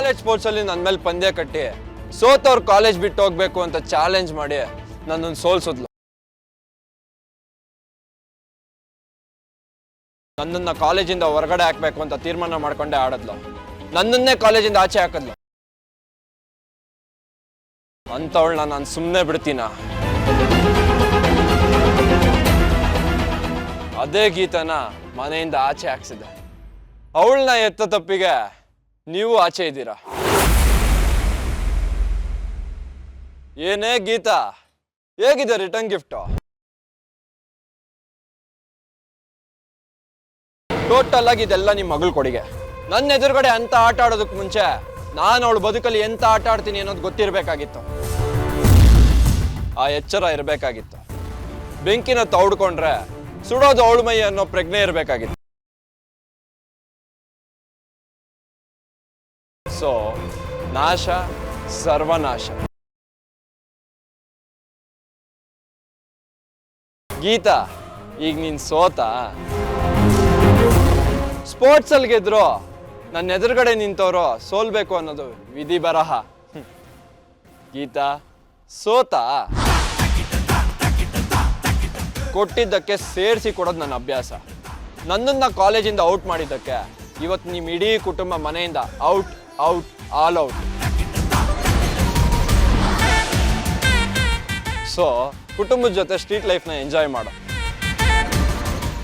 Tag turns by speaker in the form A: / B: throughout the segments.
A: College sports ಅಲ್ಲಿ ನನ್ನ ಮೇಲೆ ಪಂದ್ಯ ಕಟ್ಟಿ ಸೋತವ್ರು ಕಾಲೇಜ್ ಬಿಟ್ಟು ಹೋಗ್ಬೇಕು ಅಂತ ಚಾಲೆಂಜ್ ಮಾಡಿ ನನ್ನನ್ನು ಸೋಲ್ಸಿದ್ಲು. ನನ್ನನ್ನ ಕಾಲೇಜಿಂದ ಹೊರಗಡೆ ಹಾಕ್ಬೇಕು ಅಂತ ತೀರ್ಮಾನ ಮಾಡ್ಕೊಂಡೆ ಆಡದ್ಲು. ನನ್ನನ್ನೇ ಕಾಲೇಜಿಂದ ಆಚೆ ಹಾಕದ್ಲು. ಅಂತವಳನ್ನ ನಾನು ಸುಮ್ಮನೆ ಬಿಡ್ತೀನ? ಅದೇ ಗೀತನ ಮನೆಯಿಂದ ಆಚೆ ಹಾಕ್ಸಿದೆ. ಅವಳನ್ನ ಎತ್ತ ತಪ್ಪಿಗೆ ನೀವು ಆಚೆ ಇದ್ದೀರಾ. ಏನೇ ಗೀತಾ, ಹೇಗಿದೆ ರಿಟರ್ನ್ ಗಿಫ್ಟ್? ಟೋಟಲ್ ಆಗಿ ಇದೆಲ್ಲ ನಿಮ್ಮ ಮಗಳ ಕೊಡುಗೆ. ನನ್ನ ಎದುರುಗಡೆ ಅಂತ ಆಟ ಆಡೋದಕ್ಕೆ ಮುಂಚೆ ನಾನು ಅವಳು ಬದುಕಲ್ಲಿ ಎಂತ ಆಟ ಆಡ್ತೀನಿ ಅನ್ನೋದು ಗೊತ್ತಿರಬೇಕಾಗಿತ್ತು. ಆ ಎಚ್ಚರ ಇರಬೇಕಾಗಿತ್ತು. ಬೆಂಕಿನ ತೌಡ್ಕೊಂಡ್ರೆ ಸುಡೋದು ಅವಳು ಮೈ ಅನ್ನೋ ಪ್ರಜ್ಞೆ ಇರಬೇಕಾಗಿತ್ತು. ಸೊ ನಾಶ ಸರ್ವನಾಶ. ಗೀತಾ, ಈಗ ನೀನ್ ಸೋತ. ಸ್ಪೋರ್ಟ್ಸ್ ಅಲ್ಲಿ ಗೆದ್ರು ನನ್ನ ಎದುರುಗಡೆ ನಿಂತವರು ಸೋಲ್ಬೇಕು ಅನ್ನೋದು ವಿಧಿ ಬರಹ. ಗೀತಾ, ಸೋತ. ಕೊಟ್ಟಿದ್ದಕ್ಕೆ ಸೇರಿಸಿ ಕೊಡೋದು ನನ್ನ ಅಭ್ಯಾಸ. ನನ್ನನ್ನ ಕಾಲೇಜಿಂದ ಔಟ್ ಮಾಡಿದ್ದಕ್ಕೆ ಇವತ್ತು ನಿಮ್ಮ ಇಡೀ ಕುಟುಂಬ ಮನೆಯಿಂದ out out all out. So ಕುಟುಂಬದ ಜೊತೆ ಸ್ಟ್ರೀಟ್ ಲೈಫ್ನ ಎಂಜಾಯ್ ಮಾಡೋ.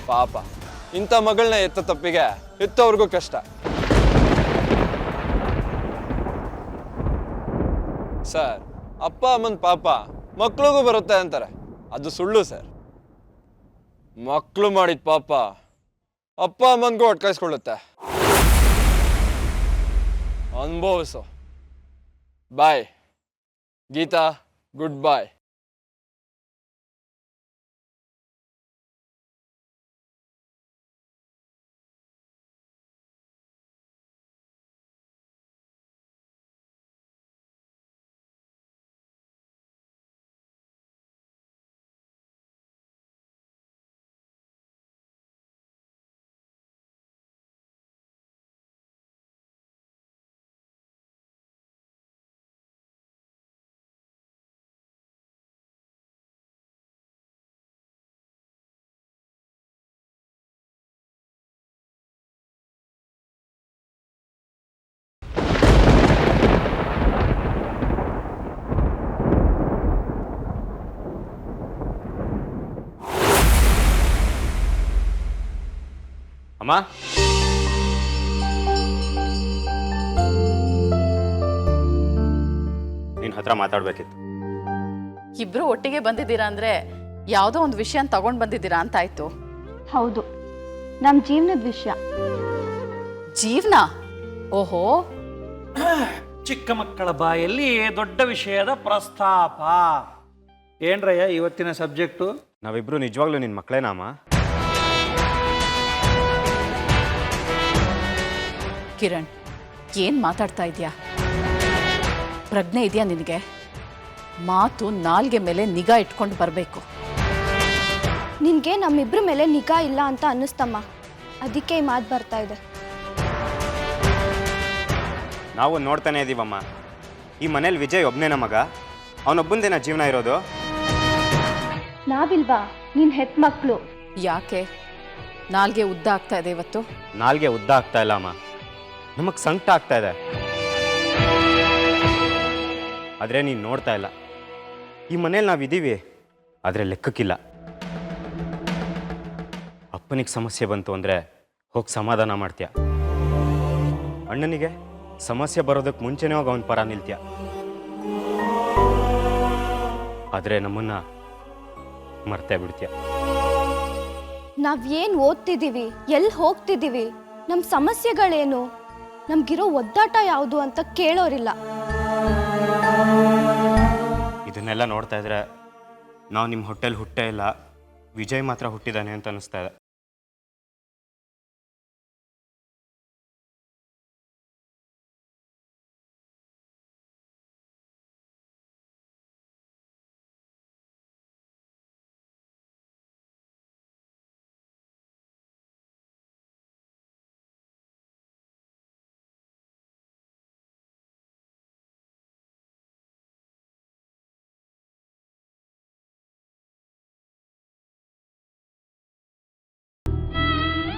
A: ಪಾಪ ಇಂಥ ಮಗಳನ್ನ ಎತ್ತ ತಪ್ಪಿಗೆ ಎತ್ತವ್ರಿಗೂ ಕಷ್ಟ. ಸರ್, ಅಪ್ಪ ಅಮ್ಮನ ಪಾಪ ಮಕ್ಳಿಗೂ ಬರುತ್ತೆ ಅಂತಾರೆ. ಅದು ಸುಳ್ಳು ಸರ್. ಮಕ್ಕಳು ಮಾಡಿದ ಪಾಪ ಅಪ್ಪ ಅಮ್ಮನಿಗೂ ಅಟ್ಕಾಯಿಸ್ಕೊಳ್ಳುತ್ತೆ. ಅನುಭವಿಸು. ಬಾಯ್ ಗೀತಾ, ಗುಡ್ ಬಾಯ್.
B: ಅಮ್ಮ, ನಿನ್ ಹತ್ರ ಮಾತಾಡ್ಬೇಕಿತ್ತು.
C: ಇಬ್ರು ಒಟ್ಟಿಗೆ ಬಂದಿದ್ದೀರಾ ಅಂದ್ರೆ ಯಾವುದೋ ಒಂದು ವಿಷಯ ತಗೊಂಡ್ ಬಂದಿದ್ದೀರಾ ಅಂತ ಆಯ್ತು.
D: ಹೌದು, ನಮ್ಮ ಜೀವನದ ವಿಷಯ.
C: ಜೀವನ? ಓಹೋ,
E: ಚಿಕ್ಕ ಮಕ್ಕಳ ಬಾಯಲ್ಲಿ ದೊಡ್ಡ ವಿಷಯದ ಪ್ರಸ್ತಾಪ. ಏನ್ರಯ್ಯ ಇವತ್ತಿನ ಸಬ್ಜೆಕ್ಟು?
B: ನಾವಿಬ್ರು ನಿಜವಾಗ್ಲೂ ನಿನ್ ಮಕ್ಕಳೇನಮ್ಮ?
C: ಕಿರಣ್, ಏನ್ ಮಾತಾಡ್ತಾ ಇದೀಯಾ? ಪ್ರಜ್ಞೆ ಇದೆಯಾ ನಿನಗೆ? ಮಾತು ನಾಲ್ಗೆ ಮೇಲೆ ನಿಗಾ ಇಟ್ಕೊಂಡು ಬರಬೇಕು.
D: ನಿನಗೆ ನಮ್ಮಿಬ್ರ ಮೇಲೆ ನಿಗಾ ಇಲ್ಲ ಅಂತ ಅನ್ನಿಸ್ತಮ್ಮ, ಅದಕ್ಕೆ ಈ ಮಾತು ಬರ್ತಾ ಇದೆ.
B: ನಾವು ನೋಡ್ತಾನೆ ಇದೀವಮ್ಮ. ಈ ಮನೇಲಿ ವಿಜಯ್ ಒಬ್ನೇನ ಮಗ? ಅವನೊಬ್ಬಂದೇನ ಜೀವನ ಇರೋದು?
D: ನಾವಿಲ್ವಾ ನಿನ್ ಹೆತ್ ಮಕ್ಕಳು?
C: ಯಾಕೆ ನಾಲ್ಗೆ ಉದ್ದ ಆಗ್ತಾ ಇದೆ ಇವತ್ತು?
B: ನಾಲ್ಗೆ ಉದ್ದ ಆಗ್ತಾ ಇಲ್ಲ ಅಮ್ಮ, ನಮಗ್ ಸಂಕಟ ಆಗ್ತಾ ಇದೆ. ಆದ್ರೆ ನೀನ್ ನೋಡ್ತಾ ಇಲ್ಲ. ಈ ಮನೇಲಿ ನಾವಿದ್ದೀವಿ, ಆದ್ರೆ ಲೆಕ್ಕಕ್ಕಿಲ್ಲ. ಅಪ್ಪನಿಗೆ ಸಮಸ್ಯೆ ಬಂತು ಅಂದ್ರೆ ಹೋಗಿ ಸಮಾಧಾನ ಮಾಡ್ತೀಯ. ಅಣ್ಣನಿಗೆ ಸಮಸ್ಯೆ ಬರೋದಕ್ಕೆ ಮುಂಚೆನೇ ಹೋಗಿ ಅವನ ಪರ ನಿಲ್ತೀಯ. ಆದ್ರೆ ನಮ್ಮನ್ನ ಮರ್ತೇ ಬಿಡ್ತೀಯ.
D: ನಾವ್ ಏನ್ ಓದ್ತಿದೀವಿ, ಎಲ್ಲಿ ಹೋಗ್ತಿದೀವಿ, ನಮ್ಮ ಸಮಸ್ಯೆಗಳೇನು, ನಮ್ಗಿರೋ ಒದ್ದಾಟ ಯಾವುದು ಅಂತ ಕೇಳೋರಿಲ್ಲ.
B: ಇದನ್ನೆಲ್ಲ ನೋಡ್ತಾ ಇದ್ರೆ ನಾವು ನಿಮ್ಮ ಹೊಟ್ಟೆಲ್ ಹುಟ್ಟೇ ಇಲ್ಲ, ವಿಜಯ್ ಮಾತ್ರ ಹುಟ್ಟಿದಾನೆ ಅಂತ ಅನಿಸ್ತಾ ಇದೆ.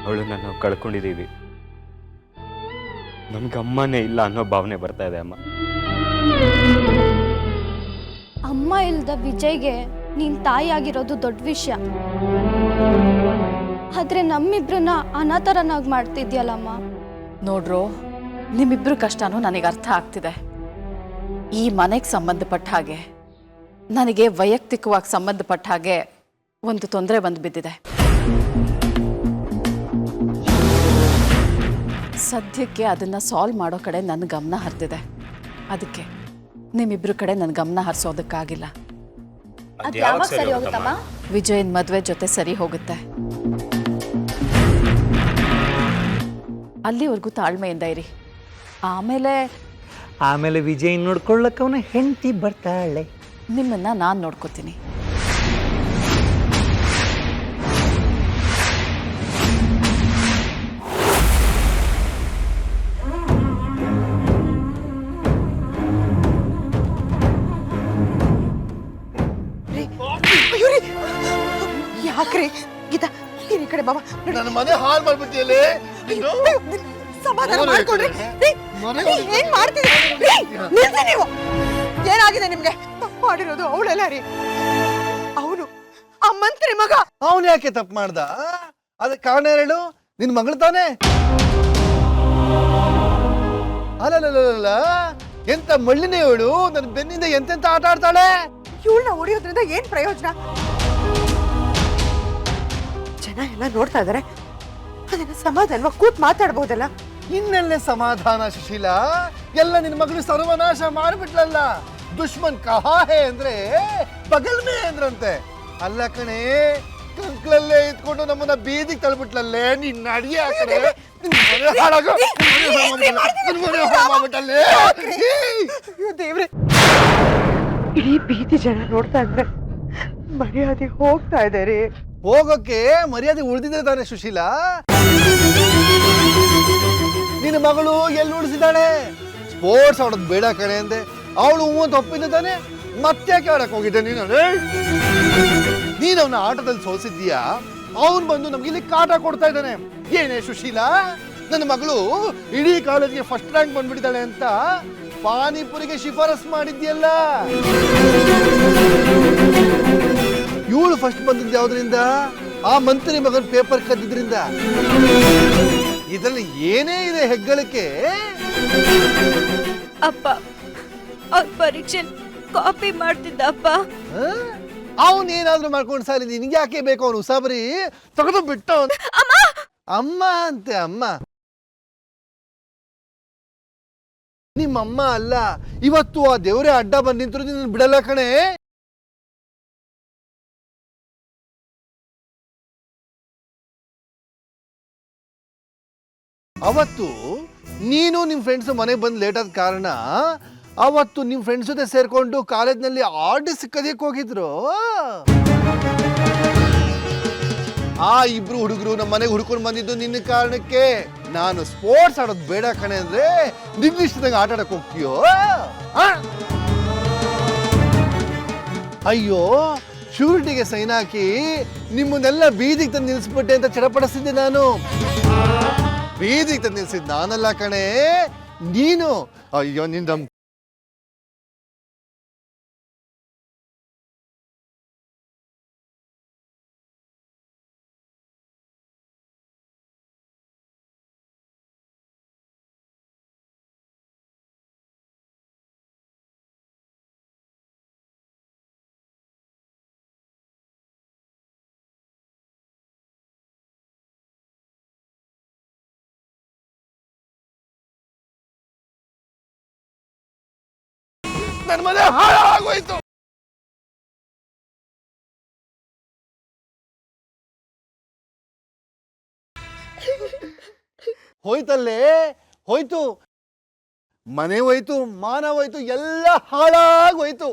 B: ಅವಳನ್ನ ನಾವು ಕಳ್ಕೊಂಡಿದ್ದೀವಿ. ನಮ್ಗೆ ಅಮ್ಮನೇ ಇಲ್ಲ ಅನ್ನೋ ಭಾವನೆ ಬರ್ತಾ ಇದೆ ಅಮ್ಮ.
D: ಅಮ್ಮ ಇಲ್ದ ವಿಜಯ್ಗೆ ನೀನ್ ತಾಯಿ ಆಗಿರೋದು ದೊಡ್ಡ ವಿಷಯ. ಆದ್ರೆ ನಮ್ಮಿಬ್ರನ್ನ ಅನಾಥರನ್ನಾಗಿ ಮಾಡ್ತಿದ್ಯಲ್ಲಮ್ಮ.
C: ನೋಡ್ರು, ನಿಮ್ಮಿಬ್ರು ಕಷ್ಟನೂ ನನಗೆ ಅರ್ಥ ಆಗ್ತಿದೆ. ಈ ಮನೆಗೆ ಸಂಬಂಧಪಟ್ಟ ಹಾಗೆ, ನನಗೆ ವೈಯಕ್ತಿಕವಾಗಿ ಸಂಬಂಧಪಟ್ಟ ಹಾಗೆ ಒಂದು ತೊಂದರೆ ಬಂದು ಬಿದ್ದಿದೆ. ಸದ್ಯಕ್ಕೆ ಅದನ್ನು ಸಾಲ್ವ್ ಮಾಡೋ ಕಡೆ ನನ್ನ ಗಮನ ಹರಿದಿದೆ. ಅದಕ್ಕೆ ನಿಮ್ಮಿಬ್ರ ಕಡೆ ನನ್ನ ಗಮನ ಹರಿಸೋದಕ್ಕಾಗಿಲ್ಲ.
D: ಅದ್ ಯಾವಾಗ ಸರಿ ಹೋಗುತ್ತಮ್ಮ?
C: ವಿಜಯನ್ ಮದುವೆ ಜೊತೆ ಸರಿ ಹೋಗುತ್ತೆ. ಅಲ್ಲಿವರೆಗೂ ತಾಳ್ಮೆಯಿಂದ ಇರಿ.
E: ಆಮೇಲೆ ವಿಜಯ್ ನೋಡ್ಕೊಳ್ಳಕ್ಕೆ ಅವನ ಹೆಂಡತಿ ಬರ್ತಾಳೆ.
C: ನಿಮ್ಮನ್ನ ನಾನು ನೋಡ್ಕೋತೀನಿ.
F: ಯಾಕ್ರಿ ಗೀತಾ ನೀನ್ ಈ ಕಡೆ ಬಾಬಾ.
G: ನನ್ನ ಮನೆ ಹಾಳು ಮಾಡ್ಬಿಟ್ಟಿಯಲ್ಲೇ.
F: ಸಮಾಧಾನ ಮಾಡ್ಕೊಡ್ರಿ. ಏನ್ ಮಾಡ್ತಿದ್ದೀರಿ? ನಿಲ್ಸಿ ನೀವು. ಏನಾಗಿದೆ ನಿಮ್ಗೆ? ತಪ್ಪು ಮಾಡಿರೋದು ಅವಳೆಲ್ಲ ರೀ. ಅವನು ಆ ಮಂತ್ರಿ ಮಗ.
G: ಅವನು ಯಾಕೆ ತಪ್ಪು ಮಾಡ್ದ? ಅದಕ್ಕೆ ಕಾರಣ ಹೇಳು. ನಿನ್ ಮಗಳು ತಾನೆ? ಅಲ್ಲ, ಎಂತ ಮಳ್ಳಿನೇ ಇವಳು. ನನ್ನ ಬೆನ್ನಿಂದ ಎಂತೆಂತ ಆಟ ಆಡ್ತಾಳೆ.
F: ಇವಳನ್ನ ಹೊಡೆಯೋದ್ರಿಂದ ಏನ್ ಪ್ರಯೋಜನ? ಜನ ಎಲ್ಲ ನೋಡ್ತಾ ಇದಾರೆ. ಅದನ್ನ ಸಮಾಧಾನವಾಗಿ ಕೂತ್ ಮಾತಾಡ್ಬೋದಲ್ಲ.
G: ಇನ್ನೆಲ್ಲೇ ಸಮಾಧಾನ ಸುಶೀಲಾ? ಎಲ್ಲ ನಿನ್ ಮಗಳು ಸರ್ವನಾಶ ಮಾಡ್ಬಿಟ್ಲಲ್ಲ. ದುಶ್ಮನ್ ಕಹಾ ಹೇ ಅಂದ್ರೆ ಬಗಲ್ ಮೇ ಅಂದ್ರಂತೆ. ಅಲ್ಲ ಕಣೆ, ಕಂಕ್ಳಲ್ಲೇ ಇದ್ಕೊಂಡು ನಮ್ಮನ್ನ ಬೀದಿಗೆ ತಳ್ಬಿಟ್ಲಲ್ಲೇ. ನಿನ್ನ ಅಡಿಗೆ ಹಾಕಡೆ
F: ದೇವ್ರೆ, ಇಡೀ ಬೀದಿ ಜನ ನೋಡ್ತಾ ಇದ್ರೆ ಮರ್ಯಾದೆ ಹೋಗ್ತಾ ಇದಾರೆ.
G: ಹೋಗೋಕೆ ಮರ್ಯಾದೆ ಉಳಿದಿದ್ರೆ ತಾನೆ ಸುಶೀಲಾ? ನಿನ್ನ ಮಗಳು ಎಲ್ಲಿ ಉಳಿಸಿದಾಳೆ? ಸ್ಪೋರ್ಟ್ಸ್ ಆಡೋದು ಬೇಡ ಕಣೆ ಅಂದೆ. ಅವಳು ಹೂವಂತ ಒಪ್ಪಿದ್ದ ತಾನೆ. ಮತ್ತ್ಯಾಕೆ ಆಡಕ್ ಹೋಗಿದ್ದೆ ನೀನು? ನೀನ್ ಅವನ ಆಟದಲ್ಲಿ ಸೋಲ್ಸಿದ್ದೀಯಾ. ಅವನ್ ಬಂದು ನಮ್ಗೆ ಇಲ್ಲಿ ಕಾಟ ಕೊಡ್ತಾ ಇದ್ದಾನೆ. ಏನೇ ಸುಶೀಲಾ, ನನ್ನ ಮಗಳು ಇಡೀ ಕಾಲೇಜ್ಗೆ ಫಸ್ಟ್ ರ್ಯಾಂಕ್ ಬಂದ್ಬಿಟ್ಟಿದ್ದಾಳೆ ಅಂತ ಪಾನಿಪುರಿಗೆ ಶಿಫಾರಸ್ ಮಾಡಿದ್ಯಲ್ಲ. ಇವಳು ಫಸ್ಟ್ ಬಂದಿದ್ದು ಯಾವ್ದ್ರಿಂದ? ಆ ಮಂತ್ರಿ ಮಗನ್ ಪೇಪರ್ ಕದ್ದಿದ್ರಿಂದ. ಇದರಲ್ಲಿ ಏನೇ ಇದೆ ಹೆಗ್ಗಳಿಕೆ?
H: ಅಪ್ಪ ಅವ್ರ ಪರೀಕ್ಷೆ ಕಾಪಿ ಮಾಡ್ತಿದ್ದ ಅಪ್ಪ.
G: ಅವನೇನಾದ್ರೂ ಮಾಡ್ಕೊಂಡು ಸಾಲಿ, ನಿನ್ಗೆ ಯಾಕೆ ಬೇಕು ಅವನು ಉಸಾಬರಿ? ತಗೊಂಡು ಬಿಟ್ಟು ಅಮ್ಮ ಅಂತೆ. ಅಮ್ಮ ನಿಮ್ಮಮ್ಮ ಅಲ್ಲ. ಇವತ್ತು ಆ ದೇವರೇ ಅಡ್ಡ ಬಂದು ನಿಂತರು ನಿನ್ನ ಬಿಡಲ್ಲ ಕಣೆ. ಅವತ್ತು ನೀನು ನಿಮ್ಮ ಫ್ರೆಂಡ್ಸ್ ಮನೆಗೆ ಬಂದು ಲೇಟ್ ಆದ ಕಾರಣ ಅವತ್ತು ನಿಮ್ಮ ಫ್ರೆಂಡ್ಸ್ ಜೊತೆ ಸೇರ್ಕೊಂಡು ಕಾಲೇಜ್ನಲ್ಲಿ ಆರ್ಟಿಸ್ಟ್ ಕದಿಯಕ್ಕೆ ಹೋಗಿದ್ರು. ಆ ಇಬ್ರು ಹುಡುಗರು ನಮ್ಮ ಮನೆಗೆ ಹುಡ್ಕೊಂಡು ಬಂದಿದ್ದು ನಿನ್ನ ಕಾರಣಕ್ಕೆ. ನಾನು ಸ್ಪೋರ್ಟ್ಸ್ ಆಡೋದು ಬೇಡ ಕಣೆ ಅಂದ್ರೆ ನಿನ್ನ ಇಷ್ಟದಂಗೆ ಆಟ ಆಡಕ್ ಹೋಗ್ತೀಯೋ? ಅಯ್ಯೋ, ಶ್ಯೂರಿಟಿಗೆ ಸೈನ್ ಹಾಕಿ ನಿಮ್ಮನ್ನೆಲ್ಲ ಬೀದಿಗೆ ತಂದು ನಿಲ್ಲಿಸ್ಬಿಟ್ಟೆ ಅಂತ ಚಡಪಡಿಸಿದ್ದೆ ನಾನು. ಬೀದಿಗೆ ತಂದು ನಿಲ್ಸಿದ್ ನಾನಲ್ಲ ಕಣೆ, ನೀನು. ಅಯ್ಯೋ, ನಿನ್ನ ನನ್ನ ಮನೆ ಹಾಳಾಗೋಯ್ತು. ಹೋಯ್ತಲ್ಲೇ, ಹೋಯ್ತು. ಮನೆ ಹೋಯ್ತು, ಮಾನ ಹೋಯ್ತು, ಎಲ್ಲ ಹಾಳಾಗೋಯ್ತು.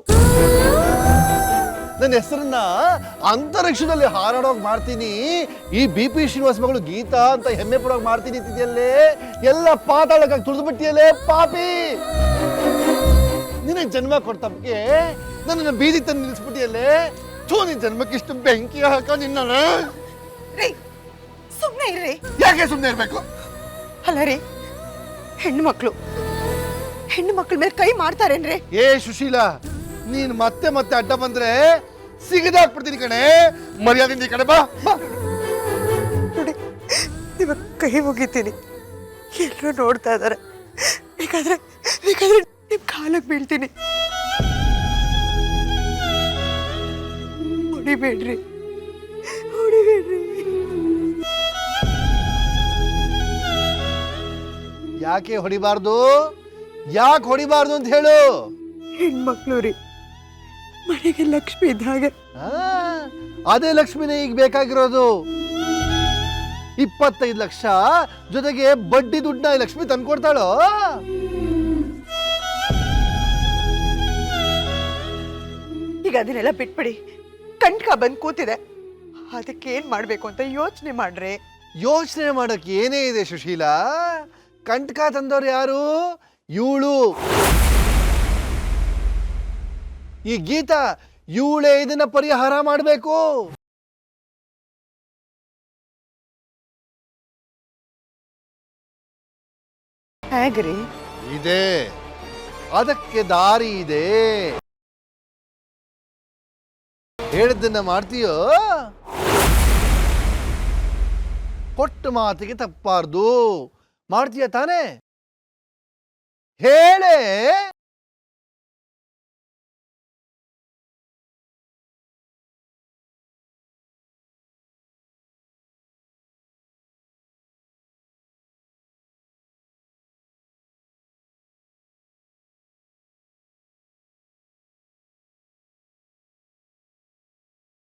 G: ನನ್ನ ಹೆಸರನ್ನ ಅಂತರಿಕ್ಷದಲ್ಲಿ ಹಾರಾಡೋಗ್ ಮಾಡ್ತೀನಿ. ಈ BP ಶ್ರೀನಿವಾಸ್ ಮಗಳು ಗೀತಾ ಅಂತ ಹೆಮ್ಮೆ ಪಡೋಗ್ ಮಾಡ್ತೀನಿ ಅಂತಿದ್ಯಲ್ಲೇ. ಎಲ್ಲ ಪಾತಾಳಕ್ಕಾಗಿ ತುಳಿದ್ಬಿಟ್ಟಿಯಲ್ಲೇ ಪಾಪಿ. ನಿನಗೆ ಜನ್ಮ ಕೊಡ್ತಕ್ಕೆ ನನ್ನ ಬೀದಿ ತಂದು ನಿಲ್ಲಿಸ್ಬಿಟ್ಟಿಯಲ್ಲೇ. ನಿನ್ ಜನ್ಮಕ್ಕೆ ಇಷ್ಟು ಬೆಂಕಿ ಹಾಕ ನಿನ್ನ.
F: ಸುಮ್ಮನೆ ಇರ್ರಿ.
G: ಯಾಕೆ ಸುಮ್ಮನೆ ಇರ್ಬೇಕು?
F: ಅಲ್ಲ ರೀ, ಹೆಣ್ಣು ಮಕ್ಳು ಮೇಲೆ ಕೈ ಮಾಡ್ತಾರೇನ್ರಿ?
G: ಏ ಸುಶೀಲಾ, ನೀನ್ ಮತ್ತೆ ಮತ್ತೆ ಅಡ್ಡ ಬಂದ್ರೆ ಸಿಗದಾಕ್ಬಿಡ್ತೀನಿ ಕಣೆ. ಮರ್ಯಾದಿಂದ ಈ ಕಡೆ ಬಾ ಬಾ.
F: ನೋಡಿ, ನಿಮ್ಮ ಕೈ ಮುಗಿತೀನಿ. ಎಲ್ಲರೂ ನೋಡ್ತಾ ಇದ್ದಾರೆ. ಬೇಕಾದ್ರೆ ನಿಮ್ ಕಾಲಕ್ಕೆ ಬೀಳ್ತೀನಿ. ಹೊಡಿಬೇಡ್ರಿ.
G: ಯಾಕೆ ಹೊಡಿಬಾರ್ದು? ಯಾಕೆ ಹೊಡಿಬಾರ್ದು ಅಂತ ಹೇಳು.
F: ಹೆಣ್ಮಕ್ಳು ರೀ, ಮನೆಗೆ ಲಕ್ಷ್ಮಿ ಇದ್ದ ಹಾಗೆ.
G: ಅದೇ ಲಕ್ಷ್ಮಿನೇ ಈಗ ಬೇಕಾಗಿರೋದು. 25 ಲಕ್ಷ ಜೊತೆಗೆ ಬಡ್ಡಿ ದುಡ್ಡನ್ನ ಲಕ್ಷ್ಮಿ ತಂದ್ಕೊಡ್ತಾಳೋ.
F: ಈಗ ಅದನ್ನೆಲ್ಲ ಬಿಟ್ಬಿಡಿ. ಕಂಟ್ಕ ಬಂದ್ ಕೂತಿದೆ, ಅದಕ್ಕೆ ಏನ್ ಮಾಡ್ಬೇಕು ಅಂತ ಯೋಚನೆ ಮಾಡ್ರಿ.
G: ಯೋಚನೆ ಮಾಡಕ್ ಏನೇ ಇದೆ ಸುಶೀಲಾ? ಕಂಟಕ ತಂದವ್ರು ಯಾರು? ಇವಳು, ಈ ಗೀತಾ. ಇವಳೇ ಇದನ್ನ ಪರಿಹಾರ ಮಾಡಬೇಕು.
F: ಹೇಗ್ರಿ?
G: ಇದೆ, ಅದಕ್ಕೆ ದಾರಿ ಇದೆ. ಹೇಳಿದ್ದನ್ನ ಮಾಡ್ತೀಯೋ? ಕೊಟ್ಟ ಮಾತಿಗೆ ತಪ್ಪಾರ್ದು. ಮಾಡ್ತೀಯ ತಾನೇ? ಹೇಳೇ.